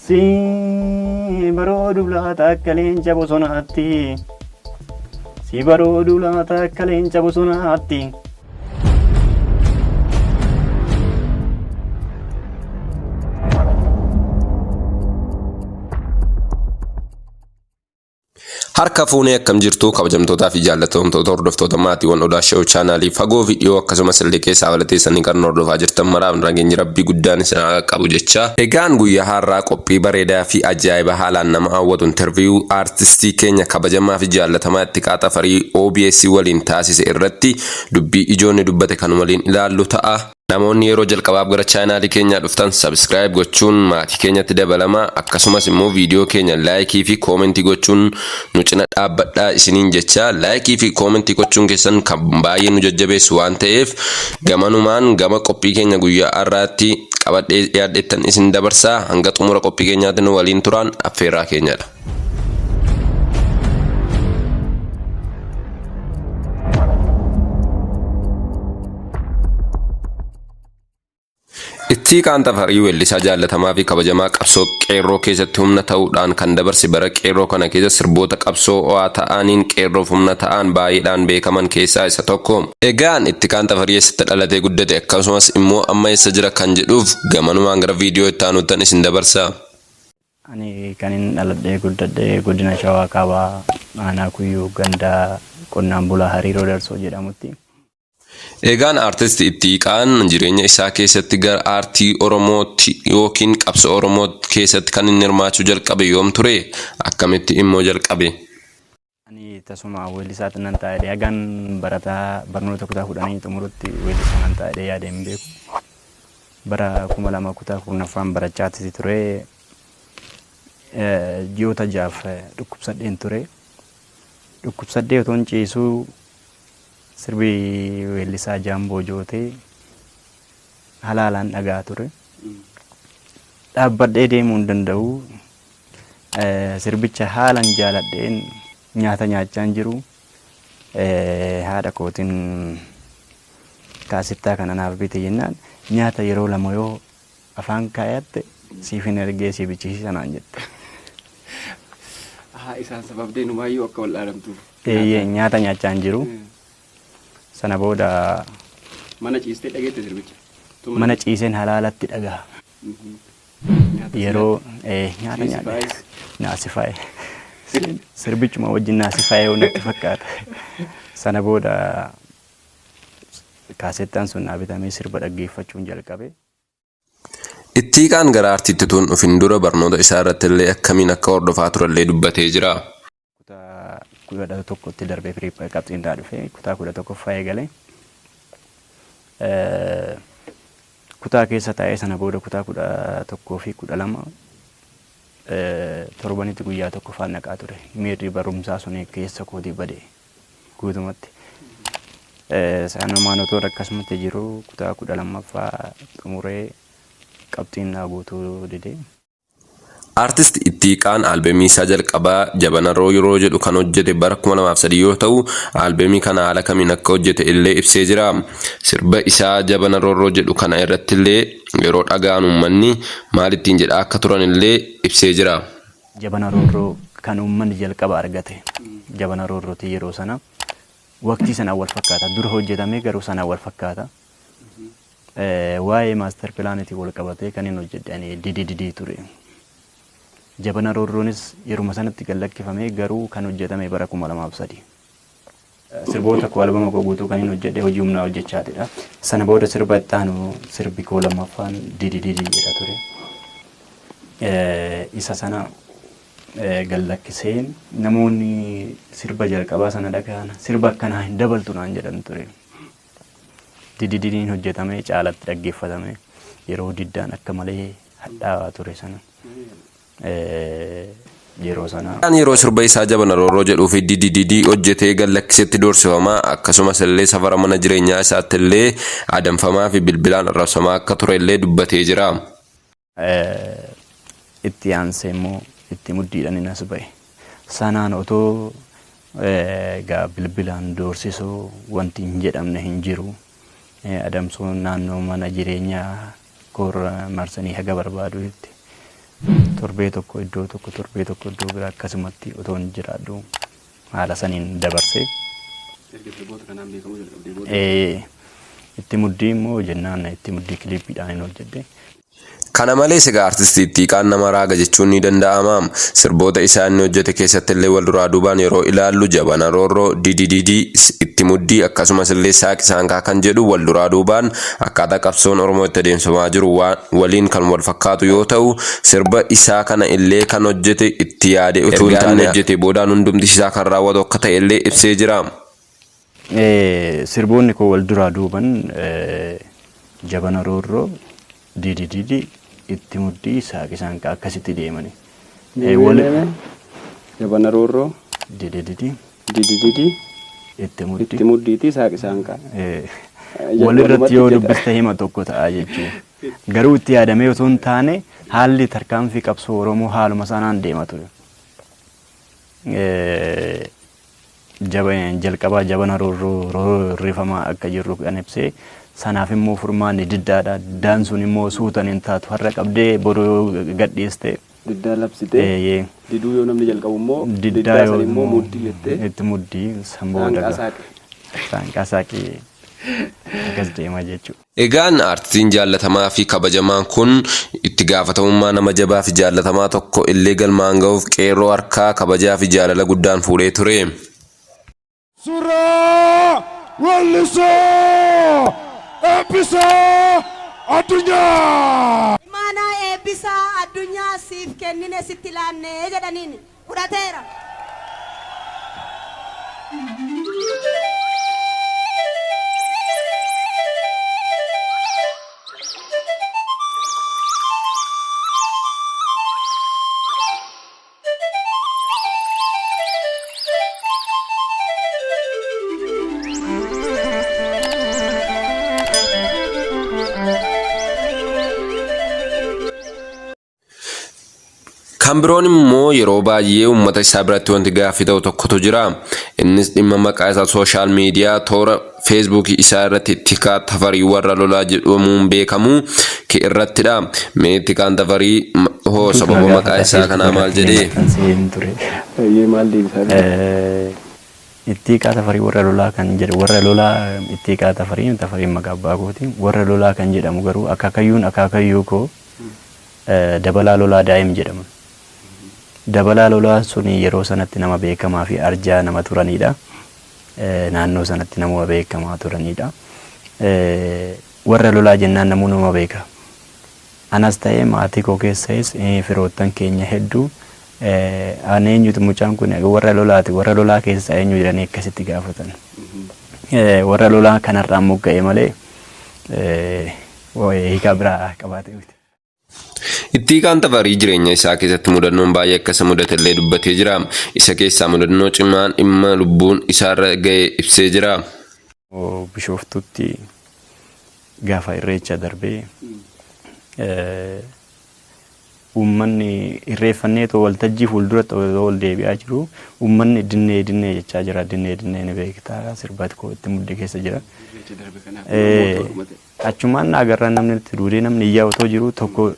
Si baroodu laata akka leenca bosonaatti. Si baroodu laata akka leenca bosonaatti. Harka fuunee akkam jirtu kabajamtootaa fi jaallatamtoota hordoftoota maatiiwwan Odaa Show chaanaalii fagoo viidiyoo akkasumas illee keessaa walateessanii kan hordofaa jirtan maraaf nageenyi rabbii guddaan isin haa qabu jecha. Egaan guyyaa har'aa qophii bareedaa fi ajaa'iba haalaan nama hawwatu interviyuu aartistii keenya kabajamaa fi jaallatamaa itti qaxafarii OBS waliin taasise irratti dubbii ijoonni dubbate kan waliin ilaallu ta'a. Namoonni yeroo jalqabaaf gara chaanaalii keenya dhuftan subscribe gochuun maatii keenyatti dabalama akkasumas immoo viidiyoo keenya laayikii fi koomentii gochuun nu cina dhaabbadhaa isiniin jecha laayikii fi koomentii gochuun keessan kan baay'ee nu jajjabeessu waan ta'eef gamanumaan gama qophii keenya guyyaa har'aatti qabadhee yaaddeettan isin dabarsaa hanga xumura qophii keenyaatti nu waliin turan affeerraa keenyadha. Itti qaanxafarii weellisaa jaallatamaa fi kabajamaa qabsoo qeerroo keessatti humna ta'uudhaan kan dabarse bara qeerroo kana keessa sirboota qabsoo ho'aa ta'aniin qeerroof humna ta'an baay'eedhaan beekaman keessaa isa tokko. Egaan itti qaanxafarii eessatti dhalatee guddate akkasumas immoo amma eessa jira kan jedhuuf gamanumaan gara viidiyoo itti aanuuttan isin dabarsa. Ani kanin dhaladhee guddadhee godina Shawaa Kaabaa aanaa Kuyyuu gandaa qonnaan bulaa Hariiroo Darsoo jedhamutti. Egaan aartistii Ittiiqaan jireenya isaa keessatti gara aartii Oromootti yookiin qabsoo Oromoo keessatti kan inni hirmaachuu jalqabe yoom ture? Akkamitti immoo jalqabe? Ani tasuma weellisaatti nan taa'ee egaan barataa barnoota kutaa 10 xumurutti weellisaa nan taa'ee yaadee hin beeku. Bara 2000 kutaa 10ffaan barachaatti ture. Ji'oota 6 dhukkubsadheen ture. Dhukkubsadhee otoo hin ciisuu sirbi weellisaa Jaamboo Jootee halaalaan dhagaa ture. Dhaabbadhee deemuu hin danda'u. Sirbicha haalan jaaladheen nyaata nyaachaa jiru. Haadha kootiin kaasittaa kana naaf bite jennaan nyaata yeroo lama yoo afaan kaayatte siif hin ergee si bichisiisa naan jette. Isaan sababdee numaayyuu akka wal dhaalamtuuf. Nyaata nyaachaa jiru. Sana booda mana ciistee dhageette sirbicha. Mana ciiseen halaalatti dhagaa. Yeroo nyaata nyaate naasifaa'e. Sirbichuma wajjin naasifaa'ee natti fakkaata. Sana booda kaasettaan sun dhaabatamee sirba dhaggeeffachuun jalqabe. Ittiiqaan gara aartiitti tuun dhufin dura barnoota isaa irratti illee akkamiin akka hordofaa turellee dubbatee jira. Kutaa tokkotti darbee firiippaa qabxiin taa dhufee kutaa 11ffaa eegale. Kutaa keessa taa'ee sana booda kutaa 11 fi 12 torbanitti guyyaa tokko faan naqaa ture. Miirri barumsaa sun keessa kootii badee guutumatti. Sanumaan otoo akkasumatti jiru kutaa 12ffaa xumuree qabxiin naa guutuu didee. Aartist Ittiiqaan albeemii isaa jalqabaa Jabana Rooroo jedhu kan hojjete bara 2003 yoo ta'u albeemii kana haala kamiin akka hojjete illee ibsee jira. Sirba isaa Jabana Rooroo jedhu kana irratti illee yeroo dhagaan uummanni maal ittiin jedhaa akka turan illee ibsee jira. Jabana Rooroo kan uummanni jalqaba argate. Jabana Roorooti yeroo sana waqtii sana wal fakkaata. Dura hojjetame garuu sana wal fakkaata. Waa'ee maaster pilaanitii wal qabatee kan hin hojjedhanii didii ture. Jabana Rooroonis yeruma sanatti gallakkifamee garuu kan hojjetame bara 2003. Sirboota koo albama koo guutuu kan hin hojjedhe hojii humnaa hojjechaatidha. Sana booda sirba itti aanu sirbi koo lammaffaan didii jedha ture. Isa sana gallakkisee namoonni sirba jalqabaa sana dhaga'an sirba akkanaa hin dabaltu naan jedhan ture. Didiin hojjetame caalatti dhaggeeffatame yeroo diddaan akka malee hadhaawaa ture sana. Yeroo sana. Yeroo sirba isaa Jabana Rooroo jedhuu fi didii hojjetee gallakkisetti doorsifamaa akkasumas illee safara mana jireenyaa isaatti illee adamfamaa fi bilbilaan arrabsamaa akka ture illee dubbatee jira. Itti aansee immoo itti muddiidhaan hin as ba'e. Sanaan otoo bilbilaan doorsisuu wanti hin jedhamne hin jiru. Adamsuun naannoo mana jireenyaa korra marsanii haga barbaaduutti torbee tokko iddoo tokko torbee tokko iddoo biraa akkasumatti otoo hin jiraadhu haala saniin dabarsee. Itti muddii immoo jennaan itti muddii kiliippiidhaan hin hojjedhe. Kana malees egaa artistii Ittiiqaan nama raaga jechuun ni danda'ama. Sirboota isaa inni hojjete keessatti illee wal duraa duubaan yeroo ilaallu Jabana Roorroo, Didididii, Itti Muddii akkasumas illee Saaqi Saanqaa kan jedhu wal duraa duubaan akkaataa qabsoon Oromoo itti adeemsifamaa jiru waliin kan wal fakkaatu yoo ta'u, sirba isaa kana illee kan hojjete itti yaade utuu hin taane hojjete boodaan hundumti isaa kan raawwatu akka ta'e illee ibsee jira. Sirboonni koo wal duraa duuban Jabana Roorroo, Didididii, Itti Muddii, Saaqi Saanqaa akkasitti deemani. Jabana Roorroo, Didididii, Itti Muddiitii, Saaqi Saanqaa. Walirratti yoo dubbiste hima tokko ta'a jechuudha. Garuu itti yaadamee otoo hin taane haalli tarkaanfii qabsoo Oromoo haaluma sanaan deema ture. Jalqabaa Jabana Roorroo rifamaa akka jirru kan ibsee sanaaf immoo furmaanni diddaadha. Diddaan sun immoo suutan hin taatu har'a qabdee boroo gadhiiste. Diddaa labsitee. Diduu yoo namni jalqabu immoo diddaa yoo immoo muddii jettee. Itti muddii sammuu daga. Saanqaa saaqee akkas deema jechuudha. Egaan artistiin jaallatamaa fi kabajamaan kun itti gaafatamummaa nama jabaa fi jaallatamaa tokko illee galmaan ga'uuf qeerroo harkaa kabajaa fi jaalala guddaan fuudhee ture. Surraa wallisoo eebbisaa addunyaa. Mana eebbisaa addunyaa siif kennine sitti laannee jedhaniin fudhateera. Kan biroon immoo yeroo baay'ee uummata isaa biratti wanti gaaffii ta'u tokkotu jira. Innis dhimma maqaa isaa sooshaal miidiyaa toora feesbuukii isaa irratti Ittiiqaa Tafarii warra lolaa jedhamuun beekamu irrattidha. Mee Ittiiqaan Tafarii hoo sababa maqaa isaa kanaa maal jedhee? Ittiiqaa Tafarii warra lolaa kan jedhu warra lolaa Ittiiqaa Tafarii maqaa abbaa kooti. Warra lolaa kan jedhamu garuu akaakayyuu koo Dabalaa Lolaa Daa'im jedhama. Dabalaa Lolaa sun yeroo sanatti nama beekamaa fi arjaa nama turanidha. Naannoo sanatti nama beekamaa turanidha. Warra lolaa jennaan namuu nama beeka. Anas ta'ee maatii koo keessas firoottan keenya hedduu eenyutu mucaan kun warra lolaati. Warra lolaa keessa eenyu jedhanii akkasitti gaafatan. Warra lolaa kanarraan mogga'e malee hiika biraa qabaate miti. Ittiiqaan Tafarii jireenya isaa keessatti mudannoon baay'ee akkasa mudatellee dubbatee jira. Isa keessaa mudannoo cimaan dhimma lubbuun isaarra ga'e ibsee jira. Bishooftutti gaafa irreecha darbee uummanni irreeffannee waltajjii fuulduratti ol deebi'aa jiru. Uummanni dinnee jechaa jira. Dinnee ni beektaa sirbati koo itti mudde keessa jira. Achumaan agarraa namni itti duudee namni iyyaa otoo jiru tokko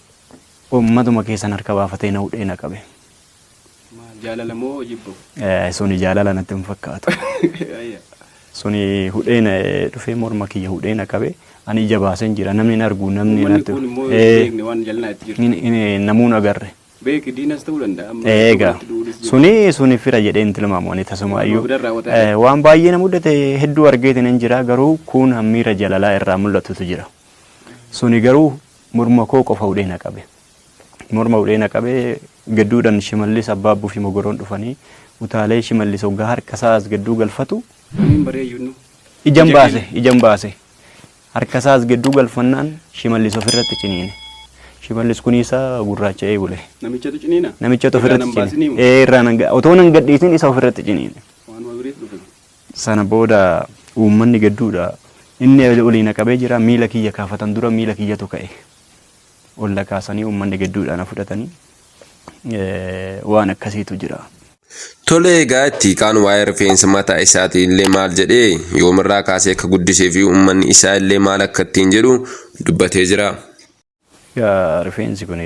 ummatuma keessan harka baafatee na hudhee na qabe. Jaalala moo jibbu? Suni jaalala natti hin fakkaatu. Suni hudhee na dhufee morma kiyya hudhee na qabe. Ani ija baaseen jira namni na argu namni natti. Namuun agarre. Beeki diinas ta'uu danda'a. Egaa suni fira jedheen tilmaamu ani tasumaayyuu waan baay'ee na mudate hedduu argeetiin hin jira garuu kun hammiira jaalalaa irraa mul'atutu jira. Suni garuu morma koo qofa hudhee na qabe. Morma hudhee na qabe gadduudhaan Shimallis Abbaabuu fi Mogoroon dhufanii utaalee Shimallis hoggaa harka isaas gadduu galfatu. Ijaan baase. Harka isaas gadduu galfannaan Shimallis ofirratti ciniine. Shimallis kuniisa gurraacha eebule. Namichatu ciniina? Namichatu ofirratti ciniine. Irraan otoo nan gadhiisin isa ofirratti ciniine. Sana booda uummanni gadduudha. Inni oliin qabee jira miila kiyya kaafatan dura miila kiyyatu ka'e. Olla kaasanii uummanni gadduudhaan fudhatanii waan akkasiitu jira. Tole egaa Ittiiqaan waa'ee rifeensa mataa isaatii illee maal jedhee yoomirraa kaasee akka guddisee fi uummanni isaa illee maal akka ittiin jedhu dubbatee jira. Rifeensi kun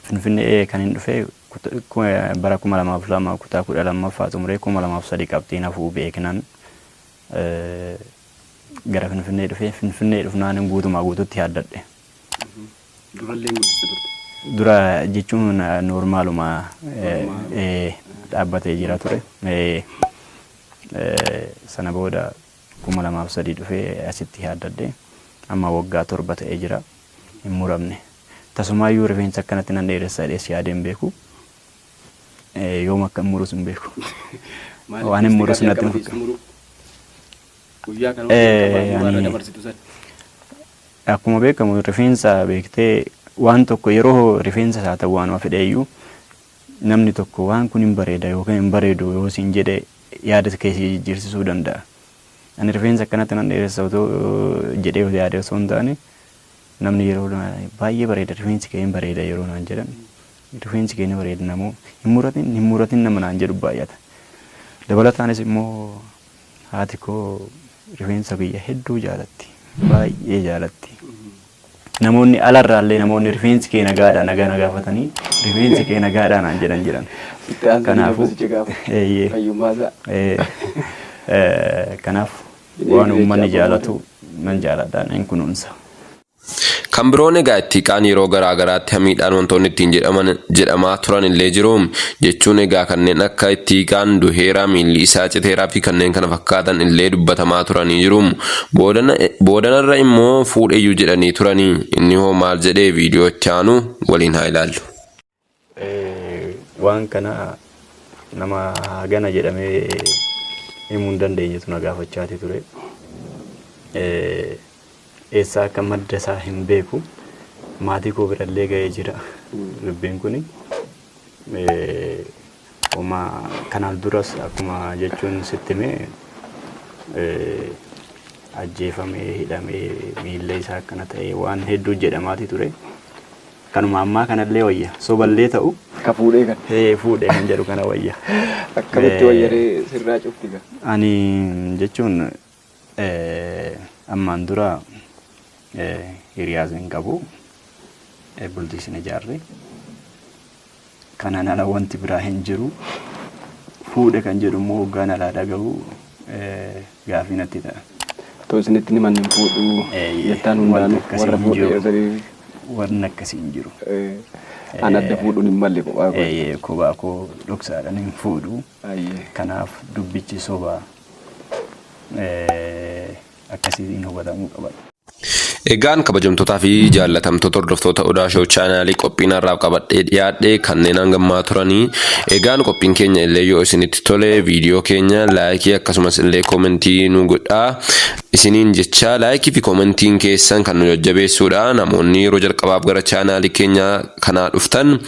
Finfinnee kan hin dhufe bara 2002 kutaa 12ffaa xumuree 2003 qabxiin hafuu beeknan gara Finfinnee dhufe. Finfinnee dhufnaan guutumaa guututti yaaddadhe. Durallee guddiste turte. Dura jechuun normaaluma dhaabbatee jira ture. Sana booda 2003 dhufee asitti yaaddadhe. Amma waggaa 7 ta'ee jira. Hin muramne. Tasumaayyuu rifeensa akkanatti nan dheeressaa dheessi yaadeen beeku. Yoom akka murus hin beeku. Waan hin murus natti hin fakkaatu. Guyyaa kana waan dabarsitu san. Akkuma beekamu rifeensa beektee waan tokko yeroo rifeensa isaa ta'u waanuma fedheeyyuu namni tokko waan kun hin bareeda yookaan hin bareedu yoo siin jedhe yaada keessa jijjiirsisuu danda'a. Ani rifeensa akkanatti nan dheeressa otoo jedhee yaade osoo hin taane namni yeroo baay'ee bareeda rifeensi kee hin bareeda yeroo naan jedhan rifeensi kee ni bareeda namoo hin muratin nama naan jedhu baay'ata. Dabalataanis immoo haati koo rifeensa biyya hedduu jaalatti baay'ee jaalatti. Namoonni alarraallee namoonni rifeensi kee nagaadha nagaa nagaafatanii rifeensi kee nagaadha naan jedhan jiran. Kanaafuu kanaaf waan uummanni jaalatu nan jaaladha nan kunuunsa. Kan biroon egaa itti qaan yeroo garaa garaatti hamiidhaan wantoonni ittiin jedhamaa turan illee jiru. Jechuun egaa kanneen akka itti qaan duheeraa miilli isaa citeeraa fi kanneen kana fakkaatan illee dubbatamaa turanii jiru. Boodanarra immoo fuudheyyuu jedhanii turanii. Inni hoo maal jedhee viidiyoo itti aanu waliin haa ilaallu. Waan kana nama hagana jedhamee himuu hin dandeenyetu na gaafachaati ture. Eessaa akka madda isaa hin beeku. Maatii koo birallee ga'ee jira dubbiin kuni. Kanaan duras akkuma jechuun sitti himee ajjeefamee hidhamee miilla isaa akkana ta'e waan hedduu jedhamaati ture. Kanuma ammaa kanallee wayya soballee ta'u. Ka fuudhee kan. Fuudhee kan jedhu kana wayya. Akkamitti wayyaree sirraa cufti gaa? Ani jechuun ammaan dura hiriyaas hin qabu. Bultii sin ijaarre. Kanaan ala wanti biraa hin jiru. Fuudhe kan jedhu immoo hoggaan alaa dhaga'u gaafii natti ta'a. Too isinitti ni manni fuudhuu jettaan hundaanuu warra fuudhee waan akkasii hin jiru. An adda fuudhuun hin malle kophaa koo. Kophaa koo dhoksaadhaan hin fuudhu. Kanaaf dubbichi sobaa akkasiin hubatamuu qaba. Egaan kabajamtootaa fi jaallatamtoota hordoftoota Odaa Show chaanaalii qophiin har'aaf qabadhee dhiyaadhe kanneen hangammaa turanii. Egaan qophiin keenya illee yoo isinitti tole viidiyoo keenya laayikii akkasumas illee koomentii nu godhaa. Isiniin jecha laayikii fi koomentiin keessan kan nu jajjabeessuudha. Namoonni yeroo jalqabaaf gara chaanaalii keenya kanaa dhuftan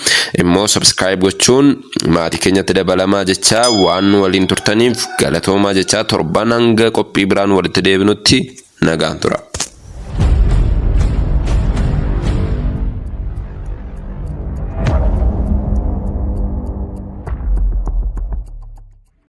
immoo subscribe gochuun maatii keenyatti dabalamaa jecha waan nu waliin turtaniif galatoomaa jecha torban hanga qophii biraan walitti deebinutti nagaan tura.